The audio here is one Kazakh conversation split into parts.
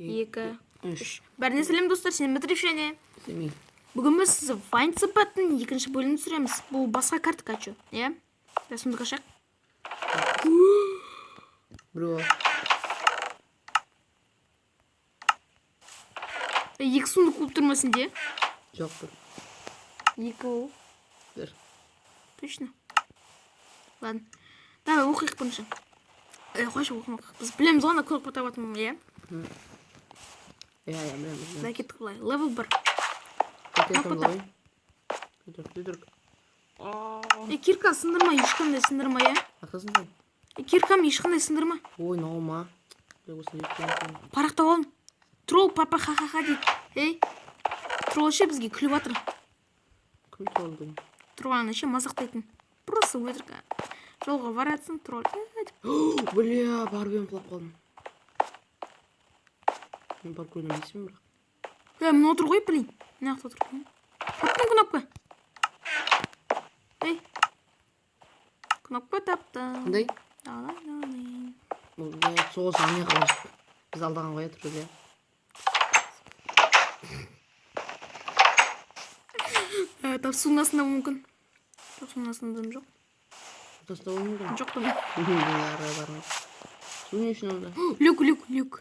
2, 3. 3. Бәріне сәлем достар, сен бітіріп және. Сәлем. Бүгін біз Find сипаттың екінші бөлімін түсіреміз. Бұл басқа картка açу, иә? Дәсімді қашақ. Бро. Екі сұмды қуып тұрмасын де? Жоқ бір. 2 ол. Бір. Точно. Ладно. Давай оқиық бірінші. Қойшы оқымақ. Біз білеміз ғана көріп қатабатым, иә? Білеміз. Да, кеттік бұлай. Level 1. Дүдірк. Кирка сындырма, ешқандай сындырма, иә? Ақысын сен? Киркам ешқандай сындырма. Ой, наума. Парақтап алын. Трол папа ха-ха-ха дейді. Трол ше бізге күліп атыр. Кім тролдың? Трол ана ше мазақтайтын. Просто өтірік. Жолға баратсын, трол. Бля, барбен құлап қалдым. Мен барып көрдім дейсің бірақ. Мына отыр ғой, блин. Мына отыр ғой. Таптың кнопка. Кнопка таптым. Қандай? Далай. Соғыс аңе қалаш. Біз алдаған қоя тұрды, иә. Тап суынасында мүмкін. Тап суынасында жоқ. Тастауы мүмкін? Жоқ та. Су не үшін онда? Люк.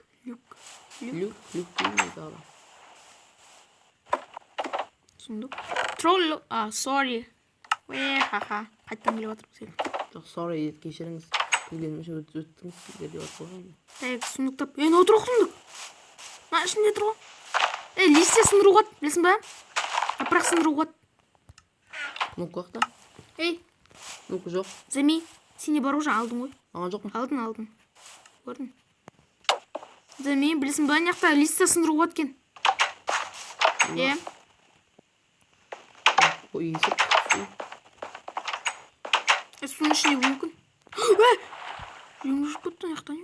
Сундук. Тролл. Sorry. Ха-ха. Қайттан келіп атыр бізге. Жоқ, sorry, кешіріңіз. Күлгенім үшін өттіңіз деп атқылған. Сундуктап. Отыр оқындық. Ма ішінде тұр ғой. Листья сындыру қат, білесің ба? Апрақ сындыру қат. Кнопка қақта? Кнопка жоқ. Зәми, сене бар уже алдың ғой. Аған жоқ ма? Алдың. Көрдің. Зәми, білесің ба? Яқта листья сындыру қат кен. Ой, есіп. Суның ішіне мүмкін. Үйің жүріп көттің яқтан.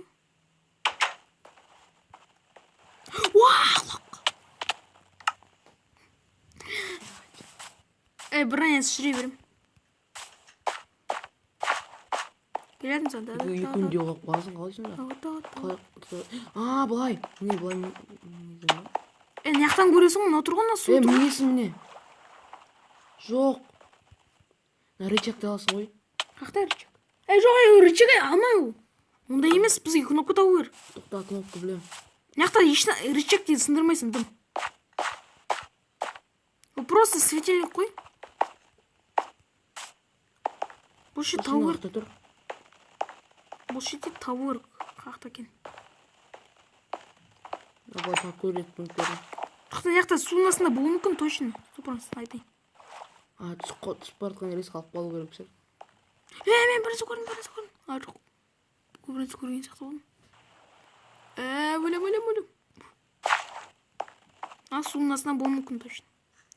Бір әнесі жүре берем. Келетін сонда. Екі күнде оғап қаласың қалайсың да? Бұлай. Міне бұлай. Яқтан көресің, мұна тұрғын су тұр. Мінесің міне. Жоқ. Рычагты аласың ғой. Қақта рычаг? Жоқ, рычаг алмай ол. Онда емес, бізге кнопка тауы көр. Тоқта, кнопка білем. Яқта рычаг дейді сындырмайсың, дым. Ол просто светильник қой. Бұл ше тауы көр. Бұл ше де тауы көр. Қақта кен. Абай тауы көрет мүмкін. Қақта яқта суын астында бұл мүмкін точно. Супырынсын айтайын. Түсіп баратқан ерес қалып қалу керек сәл. Мен бірінші көрдім. Жоқ. Бірінші көрген сияқты болдым. Бөлем. Суын астынан бұл мүмкін точно.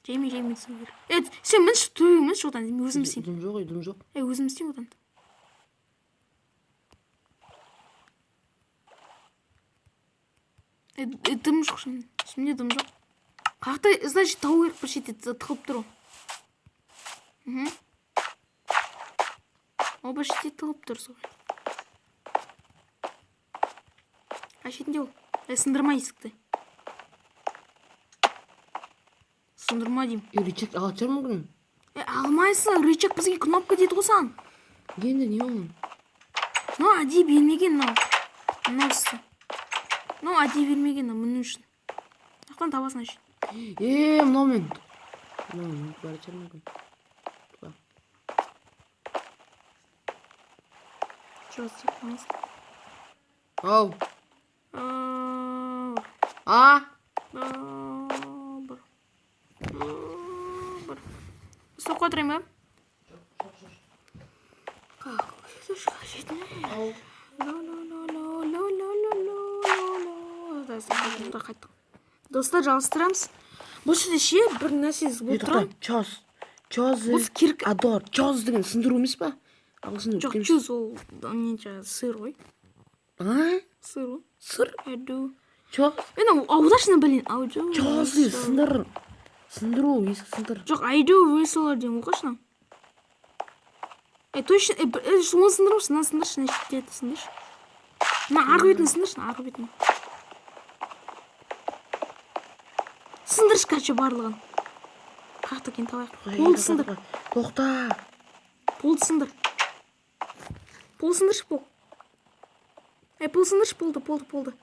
Жеймей түсу керек. Сен мінші төйі мінші одан. Өзім істейін. Дым жоқ. Өзім істейін одан. Дым жоқ шын. Шынде дым жоқ. Қақта, значит, тау керек бір шетте тығып тұру. Ол бір шетте тығып тұр соғай. Шетінде ол. Сындырма есікті. Сындырма дейм. Рычаг алатшар мүмкін? Алмайсың. Рычаг бізге кнопка дейді ғосан. Енді не оның? Әдей бермеген мынаусы. Әдей бермеген міну үшін. Ақтан табасын үшін. Мынау мен. Барычар мүмкін. Ау. Соқ отырайын ба? Достар, жалыстырамыз. Бұл шеде ше бір нәрсіз бұл тұрам. Чоз адор. Чоз деген сындыру емес па? Жоқ, чуз ол сыр ғой. Сыр ғой. Сыр? Чоз? Аудашына білін. Чоз дейді, сындыру, есік сындыр. Жоқ, айду весело дейм оқышына. Точно, оны сындырмышын, мына сындыршы, мына шеттерді сындыршы. Мына арғы бетін сындыршы, арғы бетін. Сындыршы, короче, барлығын. Қақта екен табайық. Полды сындыр. Тоқта. Полды сындыр. Пол сындыршы, пол. Пол сындыршы, полды.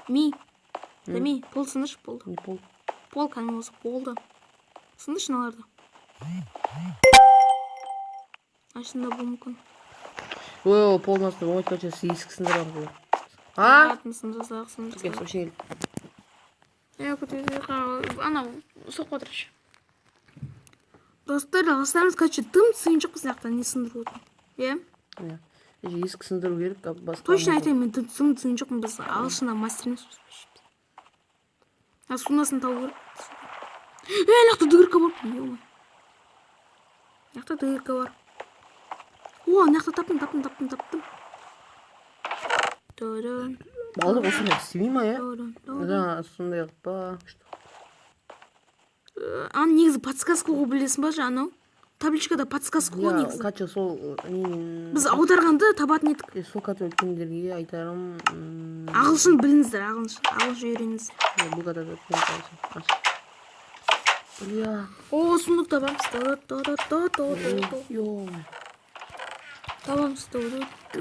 Ми. Пол сындыршы, полды. Не пол. Пол кәдімгі осы, полды. Сындыршы наларды. Ашында бұл мүмкін. Ой, пол насты, болмайды, короче, есік сындырған бұл. А? Сындыр. Вообще Ана, соқып отыршы. Достар, алыстарымыз, короче, тым сүйіншік біз нақтан не сындыру өтін. Иә. Есік сындыру керек, басқа. Точно айтайын, мен тым сүйіншікпін біз ағылшында мастеріміз. Сунасын тау керек. Нақты дүгірка бар. Нақты дүгірка бар. О, нақты таптым. Балды осыны істемей ма, я? Да, сондай ақ па. Аны негізі подсказка қылу білесің ба, анау? Табличкада подсказка қылу негізі. Кача сол... Біз аударғанды табатын едік. Сол ката өткендерге айтарым... Ағылшын біліңіздер, ағылшын үйреніңіздер. Бұл ката өткендерге. Бля. О, сұмдық табамыз. Табамыз.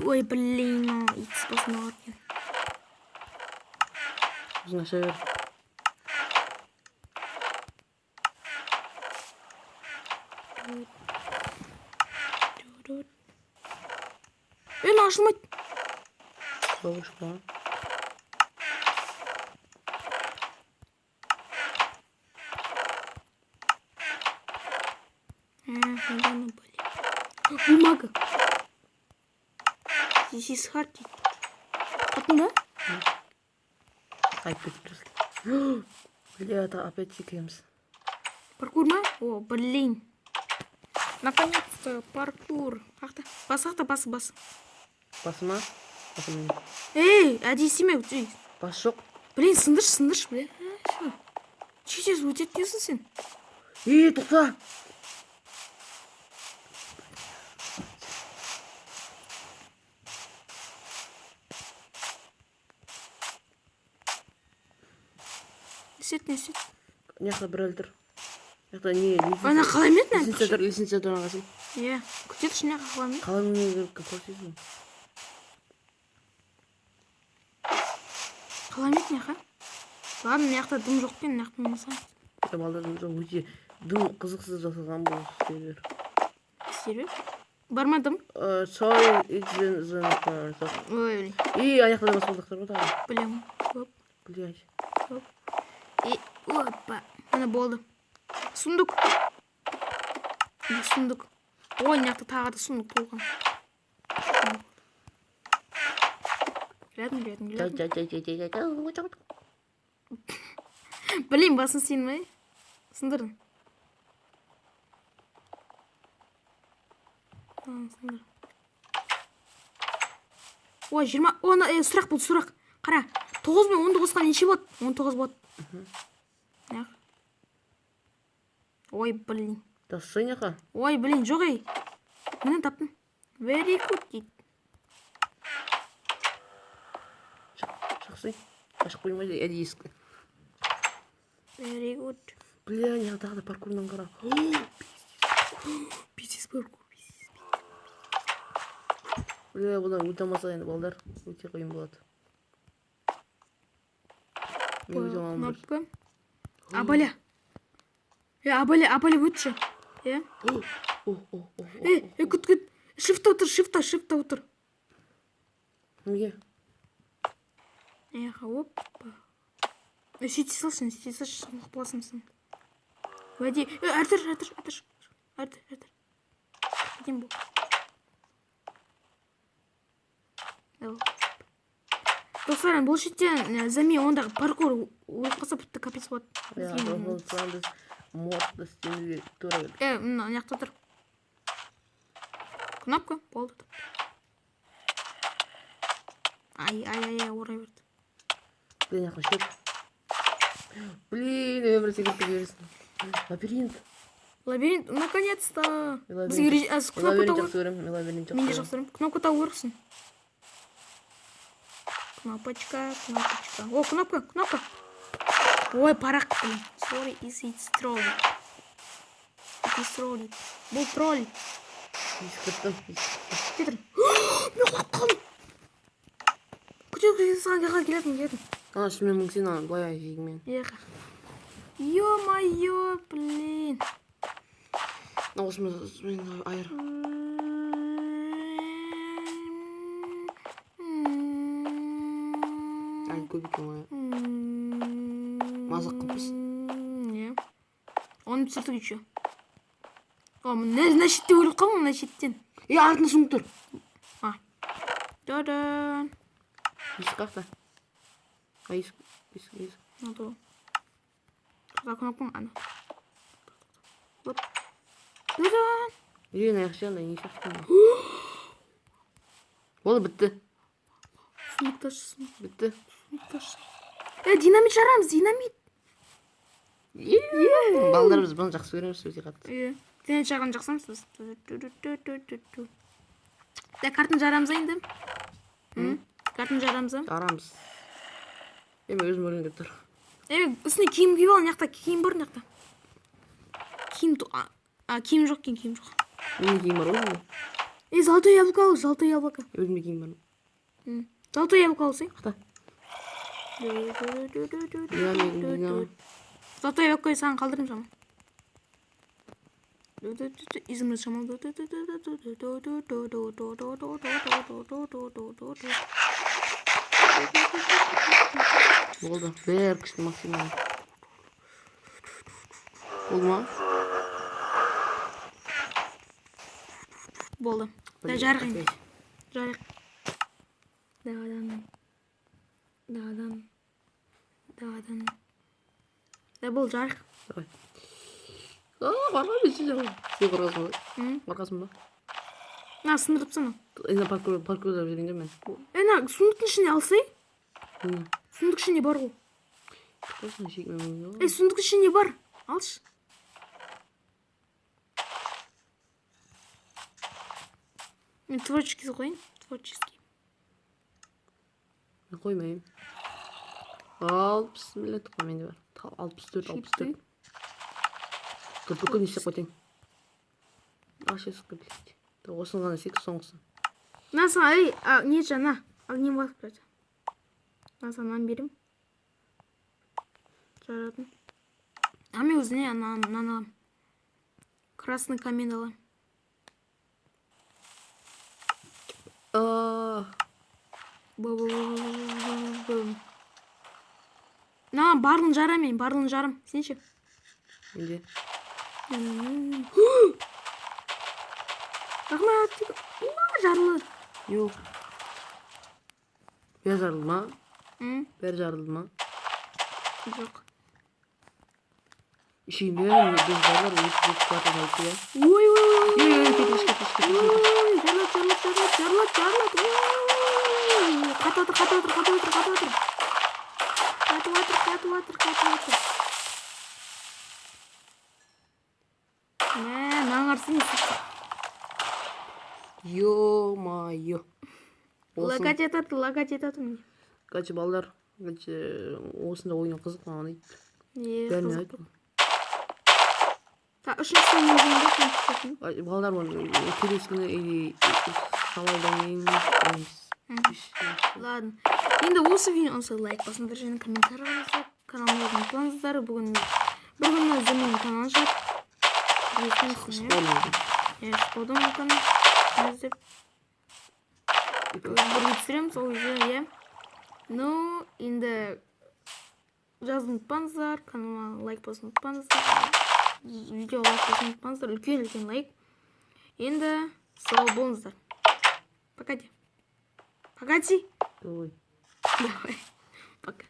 Ой, блин, икс басына бар екен. Ұзын аша бер. Ашылмайды. Соғыш па. Бумага. This is hard. Қатын да? Айтып кетіп. Бля, опять секеміз. Паркур ма? О, блин. Наконец-то паркур. Басы. Басы ма? Эй, әдей істеме. Бас жоқ. Блин, сындыршы, бля. Чечес өтет дейсің сен? Тоқта. Не сет. Неқта бір өлтір. Неқта не... Ана қаламет не? Лисенциатураға қасым. Е, күтетші неқа қаламет? Қаламет көрсесің. Қаламет неқа? Ладно, неқта дым жоқ кен, неқта болмаса. Балдардың жоқ, өте дым қызықсыз жасалған бұл сервер. Сервер? Бар ма дым? Sorry, it's the... Ой, И аяқта да басылдықтар ғой тағы. білем. Блядь. Опа. Ана болды. Сұндық. Ой, неқта тағы да сұндық толған. Келетін. Блин, басын сен ме? Сындырын. Сындыр. Ой, 20... Оны сұрақ болды, сұрақ. Қара. 9 мен 19-ға неше болады? 19 болады. Ой, блин. Тасы неқа? Ой, блин, жоқ ей. Мені таптым. Very good дейді. Жақсы. Ашық қоймайды, әді ескі. Very good. Бля, неға тағы да паркурдан қара. Пиздец паркур. Бля, бұдан өтамаса енді балдар. Өте қойын болады. Кнопка. Абаля. Абаля өтші. Күт. Шифта отыр. Неге? Опа. Сүйте салшын, шыңғық боласың. Уәде. Әрдір. Әдем бол. Достар, бұл шеттен зәме ондағы паркур қаса бітті капец болады. Бұл сұраңыз модты істемеге тура келді. Мына яқта тұр. Кнопка болды. Ай, орай берді. Блин, яқта шет. Блин, өмір секіріп бересің. Лабиринт, наконец-то. Лабиринт жақсы көрем. Мен де жақсы көрем. Кнопка тау өрсін. Кнопочка. О, кнопка. Ой, парақ. Sorry, it's troll. It's troll. Бұл тролл. Ескірттім. Кетір. Мен құлап қалдым. Күтек саған келетін. Ана шынымен мың сен ана былай жегімен. Еха. Ё-моё, блин. Осымен айыр. Әлі көп екен ғой. Мазақ қылыппыз. Не. Оны түсірдік еще. Мына шетте өліп қалмын, мына шеттен. Артында сұңып тұр. Дадан. Есік қақта. Есік. Надо. Куда кнопку? Ана. Вот. Дадан. Үйрен аяқшы андай не шақты. Болды, бітті. Сыныкташы. Бітті. Динамит жарамыз, динамит. Балдар біз бұны жақсы көреміз өте қатты. Динамит жағын жақсамыз біз. Картын жарамыз енді. Картын жарамыз. Жарамыз. Мен өзім өлең деп тұр. Үстіне киім киіп ал, мынақта киім бар мынақта. Киім жоқ, киім жоқ. Менің киім бар ғой. Золотой яблоко ал, золотой яблоко. Өзімде киім бар. Золотой яблоко алсай. Қақта. Золотой яблоко саған қалдырым жаман. Изіміз жаман. Болды. Бәр күшті максимум. Болды ма? Болды. Жарық енді. Жарық. Давадан. Бұл жарық. Давай. Барға бесі жаңа. Сен қорғасын ба? Қорғасын ба? Сындырыпсың. Паркурда жүргенде мен. Сундықтың ішінде алсай? Сундық ішінде бар ғой. Сундық ішінде бар. Алшы. Мен творческий қойын. Творческий. Мен қоймайым. 60 миллион тұққа менде бар. 64. Бүкіл не істеп қойтайын. Ашесіз көбілейді. Осыны ғана сек соңғысы. Наса, не жана. Огнем басып тұрады. Наса, нан берем. Жаратын. Мен өзіне нан алам. Красный камень алам. Барлығын жарам мен, барлығын жарам. Сен ше? Менде. Рахмат. Жарылы. Yok. Beyaz arılma. Beyaz arılma. Жоқ. İşin ben biz varlar uyuşturucu çıkartın ya. Ой. Ketmiş. Жарлат. Қатып отыр. Наңарсын. Ё-моё. Лагать етатым. Kaç ballar. Kaç осында ойын қызық маған дейді. Бәріне айт. Үшінші сен Балдар бар. Келесі күні салаудан кейін ойнаймыз. Ладно. Енді осы видео ұнаса лайк басыңдар және комментарий жазыңыздар. Каналыма ұмытпаңыздар. Бүгін Зімнің каналын шығады. Спордың канал. Бірге түсіреміз ол видео, Ну, енді жазын ұмытпаңыздар. Каналыма лайк басын ұмытпаңыздар. Видео лайк басын ұмытпаңыздар. Үлкен лайк. Енді сау болыңыздар. Пока. Ой. Давай. Пока.